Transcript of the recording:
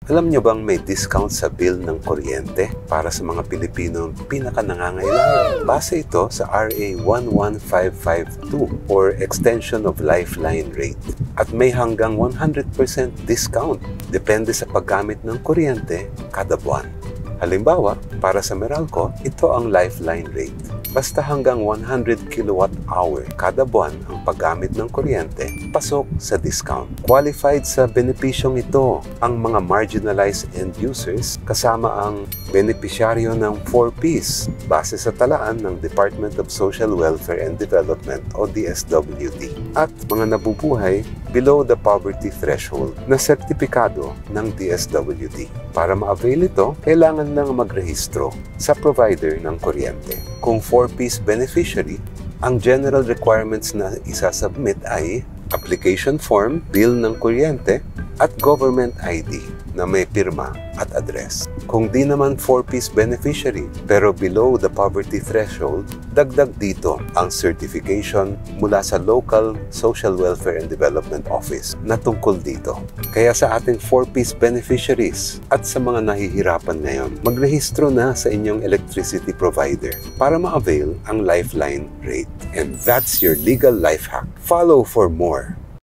Alam nyo bang may discount sa bill ng kuryente para sa mga Pilipinong pinaka-nangangailangan? Base ito sa RA 11552 or Extension of Lifeline Rate. At may hanggang 100% discount depende sa paggamit ng kuryente kada buwan. Halimbawa, para sa Meralco, ito ang Lifeline Rate. Basta hanggang 100 kWh kada buwan ang paggamit ng kuryente, pasok sa discount. Qualified sa benepisyong ito ang mga marginalized end users kasama ang benepisyaryo ng 4Ps base sa talaan ng Department of Social Welfare and Development o DSWD at mga nabubuhay below the poverty threshold na sertipikado ng DSWD. Para ma-avail ito, kailangan lang magrehistro sa provider ng kuryente. Kung 4Ps beneficiary, ang general requirements na isasubmit ay application form, bill ng kuryente, at government ID na may pirma at address. Kung di naman 4Ps beneficiary pero below the poverty threshold, dagdag dito ang certification mula sa local Social Welfare and Development Office na tungkol dito. Kaya sa ating 4Ps beneficiaries at sa mga nahihirapan ngayon, magrehistro na sa inyong electricity provider para ma-avail ang Lifeline Rate. And that's your legal life hack. Follow for more.